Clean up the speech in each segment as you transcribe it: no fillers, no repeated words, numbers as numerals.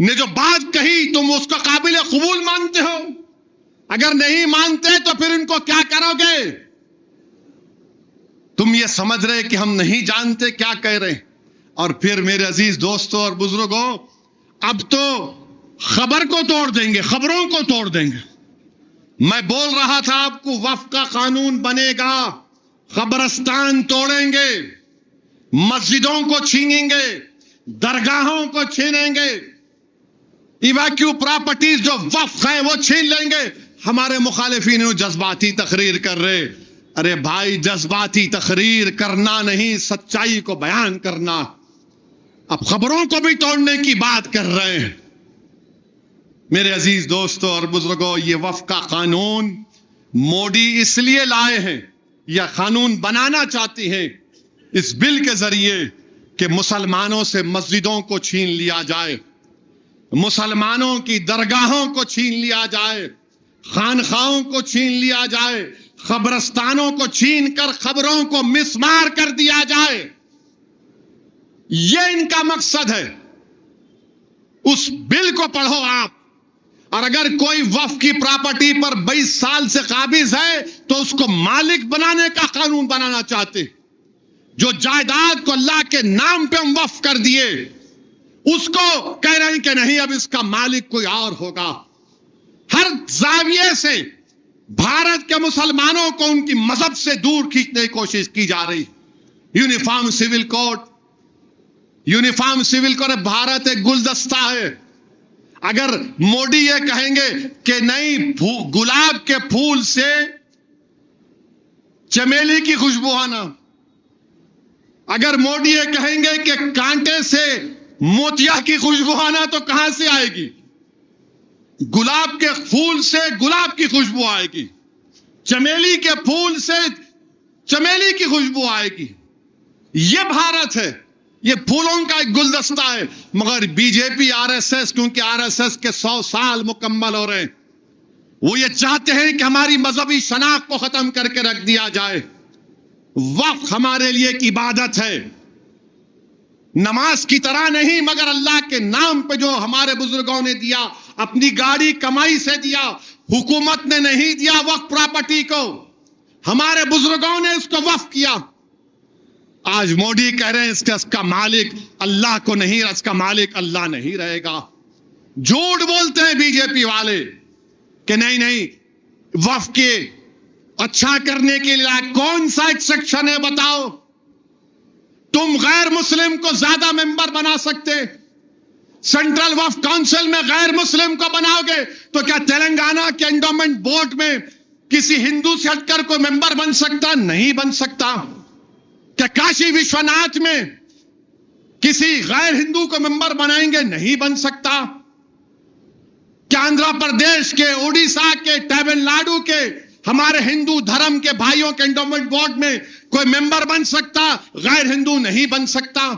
نے جو بات کہی تم اس کو قابل قبول مانتے ہو؟ اگر نہیں مانتے تو پھر ان کو کیا کرو گے؟ تم یہ سمجھ رہے کہ ہم نہیں جانتے کیا کہہ رہے ہیں؟ اور پھر میرے عزیز دوستوں اور بزرگوں، اب تو خبر کو توڑ دیں گے، خبروں کو توڑ دیں گے۔ میں بول رہا تھا آپ کو، وقف کا قانون بنے گا، قبرستان توڑیں گے، مسجدوں کو چھینیں گے، درگاہوں کو چھینیں گے، ایواکیو پراپرٹیز جو وقف ہیں وہ چھین لیں گے۔ ہمارے مخالفین جذباتی تقریر کر رہے، ارے بھائی جذباتی تقریر کرنا نہیں، سچائی کو بیان کرنا۔ اب خبروں کو بھی توڑنے کی بات کر رہے ہیں۔ میرے عزیز دوستوں اور بزرگوں، یہ وقف کا قانون مودی اس لیے لائے ہیں یا قانون بنانا چاہتی ہیں اس بل کے ذریعے کہ مسلمانوں سے مسجدوں کو چھین لیا جائے، مسلمانوں کی درگاہوں کو چھین لیا جائے، خانخاہوں کو چھین لیا جائے، قبرستانوں کو چھین کر قبروں کو مسمار کر دیا جائے۔ یہ ان کا مقصد ہے۔ اس بل کو پڑھو آپ، اور اگر کوئی وقف کی پراپرٹی پر 22 سال سے قابض ہے تو اس کو مالک بنانے کا قانون بنانا چاہتے۔ جو جائیداد کو اللہ کے نام پہ ہم وقف کر دیے، اس کو کہہ رہے ہیں کہ نہیں، اب اس کا مالک کوئی اور ہوگا۔ ہر زاویے سے بھارت کے مسلمانوں کو ان کی مذہب سے دور کھینچنے کی کوشش کی جا رہی۔ Uniform civil code, uniform civil code, Bharat ایک گلدستہ ہے۔ اگر مودی یہ کہیں گے کہ نہیں، گلاب کے پھول سے چمیلی کی خوشبو آنا، اگر مودی یہ کہیں گے کہ کانٹے سے موتیا کی خوشبو آنا، تو کہاں سے آئے گی؟ گلاب کے پھول سے گلاب کی خوشبو آئے گی، چمیلی کے پھول سے چمیلی کی خوشبو آئے گی۔ یہ بھارت ہے، یہ پھولوں کا ایک گلدستہ ہے۔ مگر بی جے پی، آر ایس ایس، کیونکہ آر ایس ایس کے 100 سال مکمل ہو رہے ہیں، وہ یہ چاہتے ہیں کہ ہماری مذہبی شناخت کو ختم کر کے رکھ دیا جائے۔ وقف ہمارے لیے ایک عبادت ہے، نماز کی طرح نہیں، مگر اللہ کے نام پہ جو ہمارے بزرگوں نے دیا، اپنی گاڑی کمائی سے دیا، حکومت نے نہیں دیا وقف پراپرٹی کو، ہمارے بزرگوں نے اس کو وقف کیا۔ آج مودی کہہ رہے ہیں اس کا مالک اللہ کو نہیں، اس کا مالک اللہ نہیں رہے گا۔ جھوٹ بولتے ہیں بی جے پی والے کہ نہیں وقف کے اچھا کرنے کے لیے کون سا ایک سیکشن ہے بتاؤ؟ تم غیر مسلم کو زیادہ ممبر بنا سکتے، سینٹرل وقف کونسل میں غیر مسلم کو بناؤ گے تو کیا تلنگانہ کے انڈومنٹ بورڈ میں کسی ہندو سے ہٹ کر کوئی ممبر بن سکتا؟ نہیں بن سکتا۔ کیا کاشی وشوناتھ میں کسی غیر ہندو کو ممبر بنائیں گے؟ نہیں بن سکتا۔ کیا آندھرا پردیش کے، اڑیسہ کے، تمل ناڈو کے ہمارے ہندو دھرم کے بھائیوں کے انڈومنٹ بورڈ میں کوئی ممبر بن سکتا؟ غیر ہندو نہیں بن سکتا۔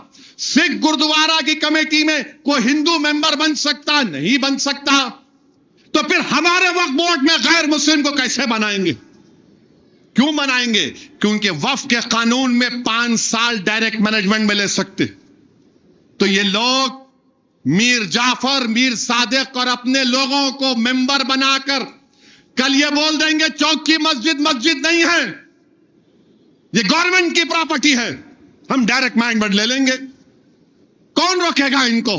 سکھ گردوارہ کی کمیٹی میں کوئی ہندو ممبر بن سکتا؟ نہیں بن سکتا۔ تو پھر ہمارے وقف بورڈ میں غیر مسلم کو کیسے بنائیں گے؟ کیوں بنائیں گے؟ کیونکہ وقف کے قانون میں 5 سال ڈائریکٹ مینجمنٹ میں لے سکتے۔ تو یہ لوگ میر جعفر، میر صادق اور اپنے لوگوں کو ممبر بنا کر کل یہ بول دیں گے چوک کی مسجد مسجد نہیں ہے، یہ گورنمنٹ کی پراپرٹی ہے، ہم ڈائریکٹ مینجمنٹ لے لیں گے۔ کون روکے گا ان کو؟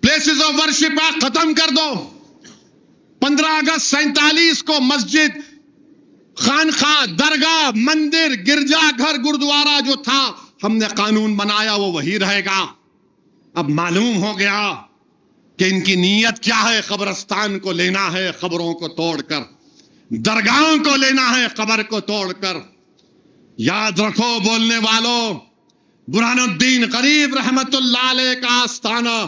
پلیسز آف ورشپ ختم کر دو۔ 15 اگست 47 کو مسجد، خانخواہ، درگاہ، مندر، گرجا گھر، گردوارہ جو تھا، ہم نے قانون بنایا وہ وہی رہے گا۔ اب معلوم ہو گیا کہ ان کی نیت کیا ہے، قبرستان کو لینا ہے قبروں کو توڑ کر، درگاہوں کو لینا ہے قبر کو توڑ کر۔ یاد رکھو بولنے والوں، برہان الدین غریب رحمت اللہ علیہ کا آستانہ،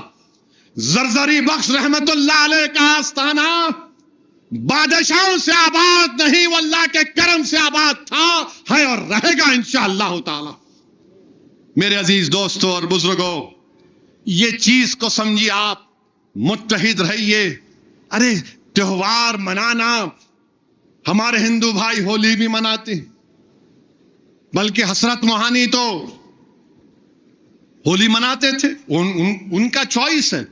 زرزری بخش رحمت اللہ علیہ کا آستانہ بادشاہوں سے آباد نہیں، وہ اللہ کے کرم سے آباد تھا، ہے اور رہے گا انشاءاللہ تعالی۔ میرے عزیز دوستوں اور بزرگوں، یہ چیز کو سمجھیے، آپ متحد رہیے۔ ارے تہوار منانا، ہمارے ہندو بھائی ہولی بھی مناتے، بلکہ حسرت موہانی تو ہولی مناتے تھے، ان کا چوائس ہے۔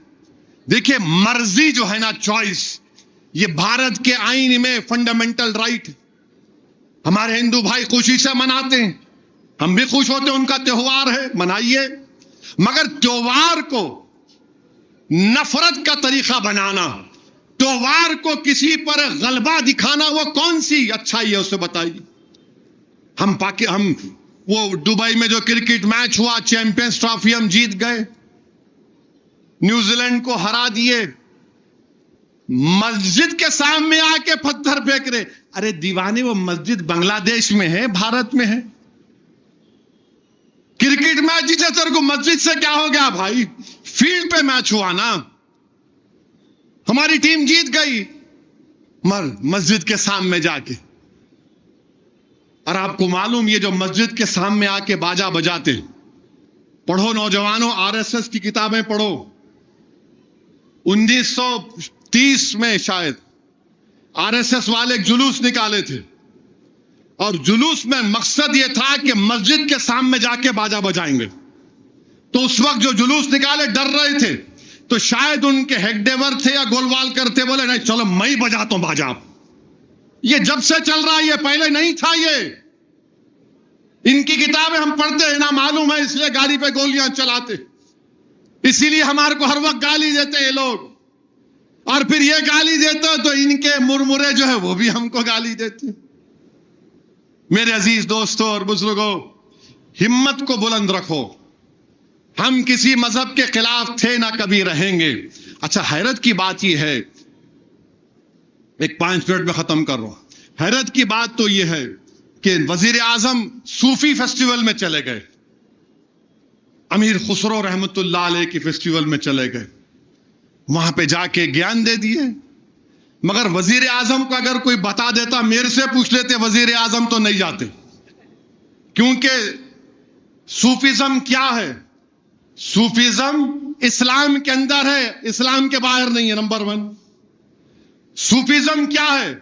دیکھیے مرضی جو ہے نا، چوائس، یہ بھارت کے آئین میں فنڈامنٹل رائٹ. ہمارے ہندو بھائی خوشی سے مناتے ہیں، ہم بھی خوش ہوتے ہیں، ان کا تہوار ہے، منائیے. مگر تہوار کو نفرت کا طریقہ بنانا، تہوار کو کسی پر غلبہ دکھانا، وہ کون سی اچھائی ہے اسے بتائیے. ہم وہ دبئی میں جو کرکٹ میچ ہوا، چیمپئنز ٹرافی ہم جیت گئے، نیوزی لینڈ کو ہرا دیے، مسجد کے سامنے آ کے پتھر پھینک رہے. ارے دیوانے، وہ مسجد بنگلہ دیش میں ہے، بھارت میں ہے. کرکٹ میچ جیتے سر کو مسجد سے کیا ہو گیا بھائی؟ فیلڈ پہ میچ ہوا نا، ہماری ٹیم جیت گئی مسجد کے سامنے جا کے. اور آپ کو معلوم، یہ جو مسجد کے سامنے آ کے باجا بجاتے، پڑھو نوجوانوں، RSS کی کتابیں پڑھو. 1930 میں شاید RSS والے ایک جلوس نکالے تھے، اور جلوس میں مقصد یہ تھا کہ مسجد کے سامنے جا کے باجا بجائیں گے. تو اس وقت جو جلوس نکالے ڈر رہے تھے، تو شاید ان کے ہیگڈیور تھے یا گولوال کرتے، بولے نہیں چلو میں ہی بجاتا ہوں باجا. یہ جب سے چل رہا ہے، یہ پہلے نہیں تھا. یہ ان کی کتابیں ہم پڑھتے ہیں نا، معلوم ہے، اس لیے گاڑی پہ گولیاں چلاتے، اسی لیے ہمارے کو ہر وقت گالی دیتے یہ لوگ. اور پھر یہ گالی دیتے تو ان کے مرمرے جو ہے وہ بھی ہم کو گالی دیتے. میرے عزیز دوستوں اور بزرگوں، ہمت کو بلند رکھو. ہم کسی مذہب کے خلاف تھے نہ کبھی رہیں گے. اچھا، حیرت کی بات یہ ہے، ایک 5 منٹ میں ختم کر رہا ہوں. حیرت کی بات تو یہ ہے کہ وزیر اعظم صوفی فیسٹیول میں چلے گئے، امیر خسرو رحمت اللہ علیہ کی فیسٹیول میں چلے گئے، وہاں پہ جا کے گیان دے دیے. مگر وزیر اعظم کو اگر کوئی بتا دیتا، میرے سے پوچھ لیتے، وزیر اعظم تو نہیں جاتے. کیونکہ صوفیزم کیا ہے؟ صوفیزم اسلام کے اندر ہے، اسلام کے باہر نہیں ہے. نمبر 1. صوفیزم کیا ہے؟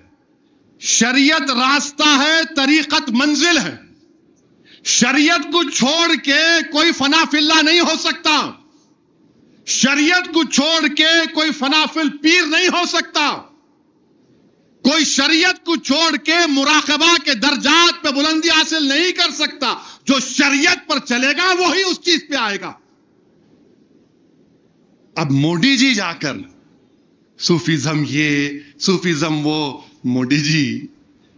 شریعت راستہ ہے، طریقت منزل ہے. شریعت کو چھوڑ کے کوئی فنا فی اللہ نہیں ہو سکتا. شریعت کو چھوڑ کے کوئی فنا فی الپیر نہیں ہو سکتا. کوئی شریعت کو چھوڑ کے مراقبہ کے درجات پہ بلندی حاصل نہیں کر سکتا. جو شریعت پر چلے گا وہی اس چیز پہ آئے گا. اب موڈی جی جا کر صوفیزم یہ، صوفیزم وہ، موڈی جی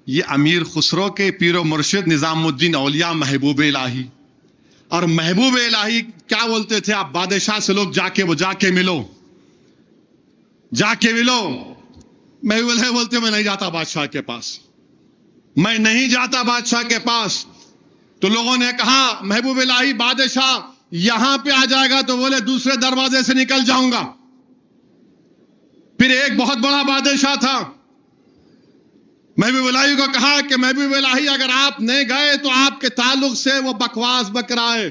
یہ امیر خسرو کے پیر و مرشد نظام الدین اولیاء محبوب الہی، اور محبوب الہی کیا بولتے تھے؟ آپ بادشاہ سے لوگ جا کے ملو، جا کے ملو. محبوب الہی بولتے میں نہیں جاتا بادشاہ کے پاس، میں نہیں جاتا بادشاہ کے پاس. تو لوگوں نے کہا محبوب الہی بادشاہ یہاں پہ آ جائے گا، تو بولے دوسرے دروازے سے نکل جاؤں گا. پھر ایک بہت بڑا بادشاہ تھا، محبوب الہی کو کہا کہ محبوب الہی اگر آپ نہیں گئے تو آپ کے تعلق سے وہ بکواس بک رہا ہے.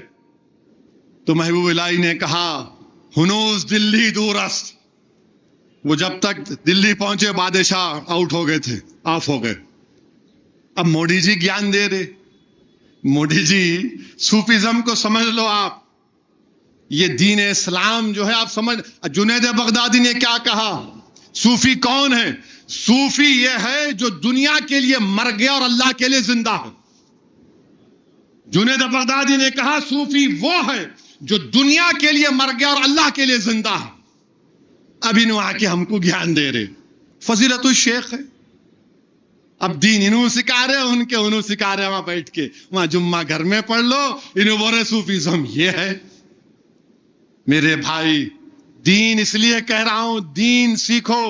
تو محبوب الہی نے کہا ہنوز دلی دور است. وہ جب تک دلی پہنچے بادشاہ آؤٹ ہو گئے تھے، آف ہو گئے. اب موڈی جی گیان دے رہے. موڈی جی صوفیزم کو سمجھ لو آپ، یہ دین اسلام جو ہے آپ سمجھ. جنید بغدادی نے کیا کہا؟ صوفی کون ہے؟ صوفی یہ ہے جو دنیا کے لیے مر گیا اور اللہ کے لیے زندہ ہے. جنید بغدادی نے کہا صوفی وہ ہے جو دنیا کے لیے مر گیا اور اللہ کے لیے زندہ ہے. اب انہوں آ کے ہم کو گیان دے رہے. فضیلت الشیخ ہے. اب دین انہوں سکھا رہے، ان کے انہوں سکھا رہے. وہاں بیٹھ کے وہاں جمعہ گھر میں پڑھ لو، انہوں بول رہے صوفیزم یہ ہے. میرے بھائی، دین اس لیے کہہ رہا ہوں، دین سیکھو.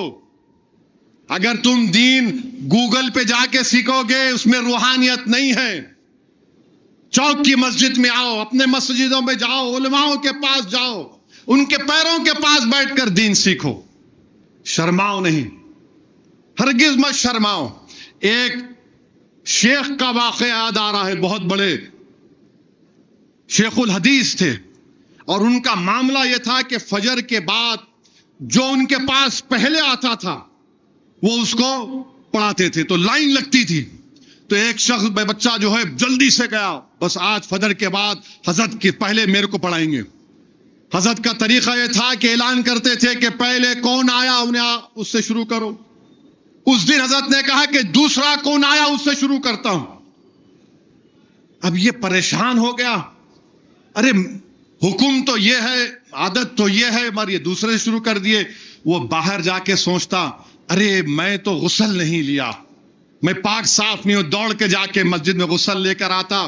اگر تم دین گوگل پہ جا کے سیکھو گے، اس میں روحانیت نہیں ہے. چوک کی مسجد میں آؤ، اپنے مسجدوں میں جاؤ، علماؤں کے پاس جاؤ، ان کے پیروں کے پاس بیٹھ کر دین سیکھو. شرماؤ نہیں، ہرگز مت شرماؤ. ایک شیخ کا واقعہ یاد آ رہا ہے، بہت بڑے شیخ الحدیث تھے، اور ان کا معاملہ یہ تھا کہ فجر کے بعد جو ان کے پاس پہلے آتا تھا وہ اس کو پڑھاتے تھے. تو لائن لگتی تھی. تو ایک شخص بچہ جو ہے جلدی سے گیا، بس آج فجر کے بعد حضرت کے پہلے میرے کو پڑھائیں گے. حضرت کا طریقہ یہ تھا کہ اعلان کرتے تھے کہ پہلے کون آیا انہیں اس سے شروع کرو. اس دن حضرت نے کہا کہ دوسرا کون آیا اس سے شروع کرتا ہوں. اب یہ پریشان ہو گیا, ارے حکم تو یہ ہے, عادت تو یہ ہے, مگر یہ دوسرے سے شروع کر دیے. وہ باہر جا کے سوچتا, ارے میں تو غسل نہیں لیا, میں پاک صاف نہیں ہوں. دوڑ کے جا کے مسجد میں غسل لے کر آتا,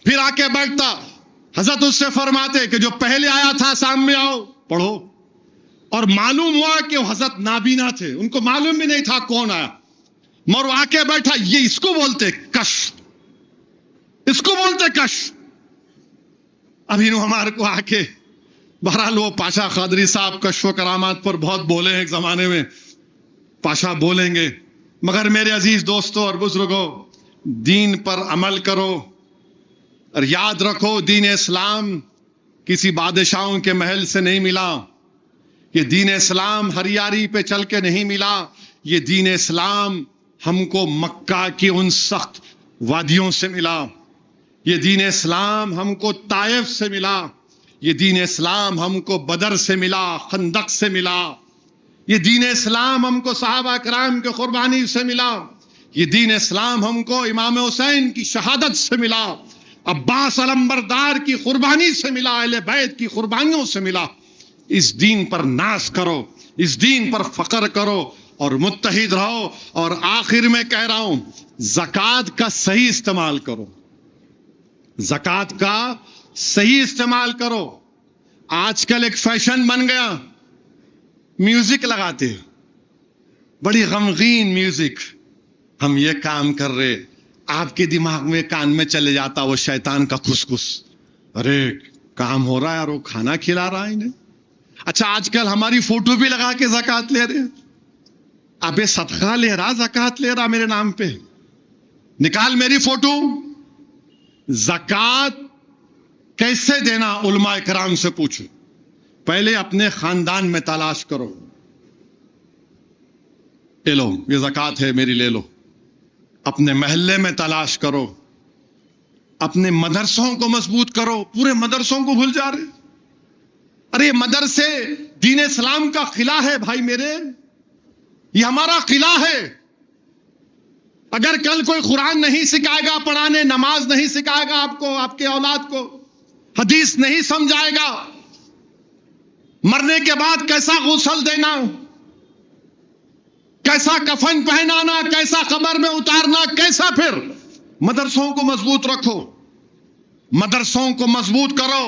پھر آ کے بیٹھتا. حضرت اس سے فرماتے کہ جو پہلے آیا تھا سامنے آؤ پڑھو. اور معلوم ہوا کہ وہ حضرت نابینا تھے, ان کو معلوم بھی نہیں تھا کون آیا, مگر وہ آ کے بیٹھا. یہ اس کو بولتے کش, اس کو بولتے کش. ابھی انہوں ہمارے کو آ کے, بہرحال وہ پاشا قادری صاحب کشف و کرامات پر بہت بولے ہیں ایک زمانے میں, پاشا بولیں گے. مگر میرے عزیز دوستوں اور بزرگوں, دین پر عمل کرو اور یاد رکھو دین اسلام کسی بادشاہوں کے محل سے نہیں ملا. یہ دین اسلام ہریاری پہ چل کے نہیں ملا. یہ دین اسلام ہم کو مکہ کی ان سخت وادیوں سے ملا. یہ دین اسلام ہم کو طائف سے ملا. یہ دین اسلام ہم کو بدر سے ملا, خندق سے ملا. یہ دین اسلام ہم کو صحابہ کرام کے قربانی سے ملا. یہ دین اسلام ہم کو امام حسین کی شہادت سے ملا, عباس علمبردار کی قربانی سے ملا, اہل بیت کی قربانیوں سے ملا. اس دین پر ناز کرو, اس دین پر فخر کرو اور متحد رہو. اور آخر میں کہہ رہا ہوں, زکوٰۃ کا صحیح استعمال کرو, زکوٰۃ کا صحیح استعمال کرو. آج کل ایک فیشن بن گیا, میوزک لگاتے, بڑی غمگین میوزک. ہم یہ کام کر رہے, آپ کے دماغ میں کان میں چلے جاتا وہ شیطان کا خسخس, ارے کام ہو رہا ہے اور وہ کھانا کھلا رہا ہے انہیں. اچھا آج کل ہماری فوٹو بھی لگا کے زکوٰۃ لے رہے. ابے صدقہ لے رہا, زکوٰۃ لے رہا میرے نام پہ, نکال میری فوٹو. زکوٰۃ کیسے دینا علماء کرام سے پوچھو. پہلے اپنے خاندان میں تلاش کرو, لے لو یہ زکوٰۃ ہے میری, لے لو. اپنے محلے میں تلاش کرو, اپنے مدرسوں کو مضبوط کرو. پورے مدرسوں کو بھول جا رہے. ارے مدرسے دین اسلام کا قلعہ ہے بھائی میرے, یہ ہمارا قلعہ ہے. اگر کل کوئی قرآن نہیں سکھائے گا پڑھانے, نماز نہیں سکھائے گا آپ کو, آپ کے اولاد کو, حدیث نہیں سمجھائے گا, مرنے کے بعد کیسا غسل دینا, کیسا کفن پہنانا, کیسا قبر میں اتارنا, کیسا. پھر مدرسوں کو مضبوط رکھو, مدرسوں کو مضبوط کرو.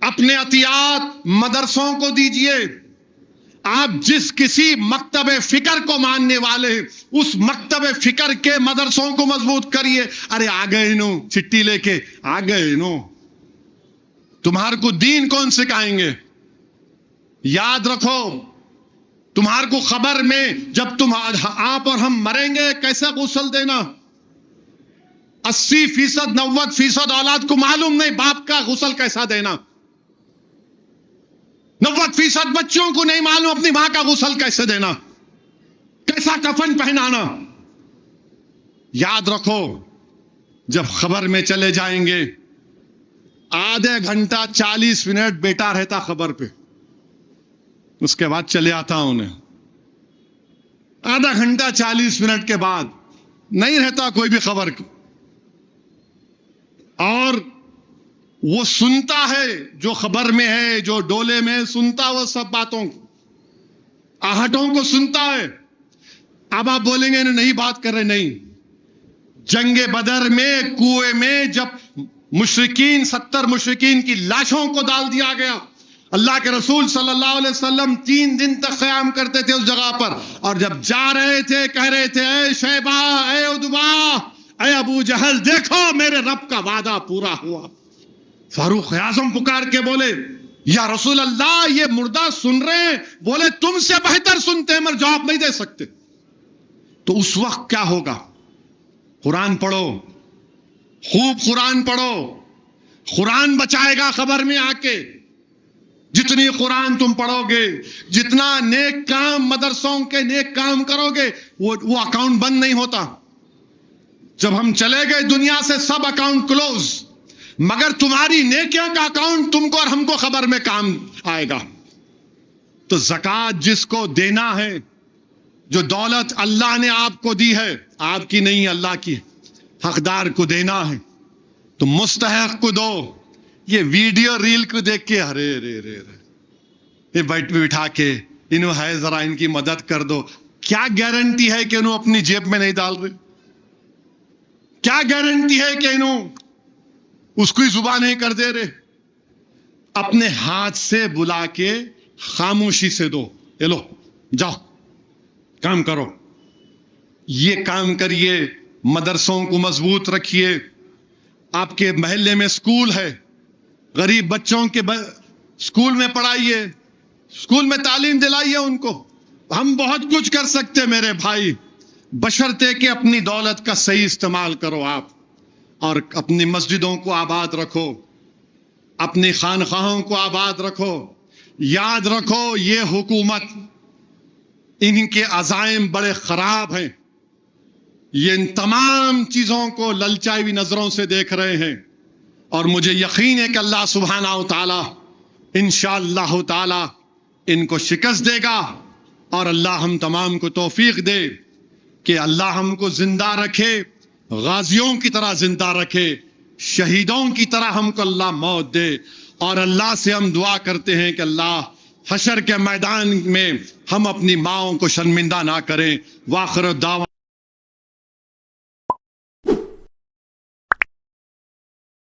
اپنے عطیات مدرسوں کو دیجئے. آپ جس کسی مکتب فکر کو ماننے والے ہیں, اس مکتب فکر کے مدرسوں کو مضبوط کریے. ارے آ گئے نو چٹھی لے کے, آ گئے نو, تمہارے کو دین کون سکھائیں گے. یاد رکھو, تمہارے کو خبر میں جب تم آپ اور ہم مریں گے کیسے غسل دینا. 80% 90% اولاد کو معلوم نہیں باپ کا غسل کیسا دینا. 90% بچوں کو نہیں معلوم اپنی ماں کا غسل کیسے دینا, کیسا کفن پہنانا. یاد رکھو, جب خبر میں چلے جائیں گے, آدھے گھنٹہ 40 منٹ بیٹا رہتا خبر پہ, اس کے بعد چلے آتا انہیں. آدھا گھنٹہ 40 منٹ کے بعد نہیں رہتا کوئی بھی خبر کو. اور وہ سنتا ہے جو خبر میں ہے, جو ڈولے میں سنتا, وہ سب باتوں کو, آہٹوں کو سنتا ہے. اب آپ بولیں گے نہیں بات کر رہے, نہیں. جنگ بدر میں کنویں میں جب مشرکین 70 مشرکین کی لاشوں کو ڈال دیا گیا, اللہ کے رسول صلی اللہ علیہ وسلم 3 دن تک قیام کرتے تھے اس جگہ پر. اور جب جا رہے تھے کہہ رہے تھے, اے شیبہ, اے عتبہ, اے ابو جہل, دیکھو میرے رب کا وعدہ پورا ہوا. فاروق اعظم پکار کے بولے, یا رسول اللہ یہ مردہ سن رہے ہیں. بولے تم سے بہتر سنتے ہیں مگر جواب نہیں دے سکتے. تو اس وقت کیا ہوگا؟ قرآن پڑھو, خوب قرآن پڑھو, قرآن بچائے گا خبر میں آ کے. جتنی قرآن تم پڑھو گے, جتنا نیک کام مدرسوں کے نیک کام کرو گے, وہ اکاؤنٹ بند نہیں ہوتا. جب ہم چلے گئے دنیا سے سب اکاؤنٹ کلوز. مگر تمہاری نیکیاں کا اکاؤنٹ تم کو اور ہم کو خبر میں کام آئے گا. تو زکوٰۃ جس کو دینا ہے، جو دولت اللہ نے آپ کو دی ہے، آپ کی نہیں اللہ کی، حقدار کو دینا ہے تو مستحق کو دو. یہ ویڈیو ریل کو دیکھ کے ارے رے رے رے یہ بٹھا کے انہوں ہے ذرا ان کی مدد کر دو، کیا گارنٹی ہے کہ انہوں اپنی جیب میں نہیں ڈال رہے؟ کیا گارنٹی ہے کہ انہوں اس کو زبان نہیں کر دے رہے؟ اپنے ہاتھ سے بلا کے خاموشی سے دو، یہ لو جاؤ کام کرو. یہ کام کریے، مدرسوں کو مضبوط رکھیے. آپ کے محلے میں سکول ہے، غریب بچوں کے سکول میں پڑھائیے، سکول میں تعلیم دلائیے ان کو. ہم بہت کچھ کر سکتے میرے بھائی، بشرطے کہ اپنی دولت کا صحیح استعمال کرو آپ، اور اپنی مسجدوں کو آباد رکھو، اپنی خانقاہوں کو آباد رکھو. یاد رکھو یہ حکومت، ان کے عزائم بڑے خراب ہیں، یہ ان تمام چیزوں کو للچائی ہوئی نظروں سے دیکھ رہے ہیں، اور مجھے یقین ہے کہ اللہ سبحانہ و تعالی انشاءاللہ تعالی ان کو شکست دے گا. اور اللہ ہم تمام کو توفیق دے کہ اللہ ہم کو زندہ رکھے، غازیوں کی طرح زندہ رکھے، شہیدوں کی طرح ہم کو اللہ موت دے. اور اللہ سے ہم دعا کرتے ہیں کہ اللہ حشر کے میدان میں ہم اپنی ماؤں کو شرمندہ نہ کریں. وآخر دعوانا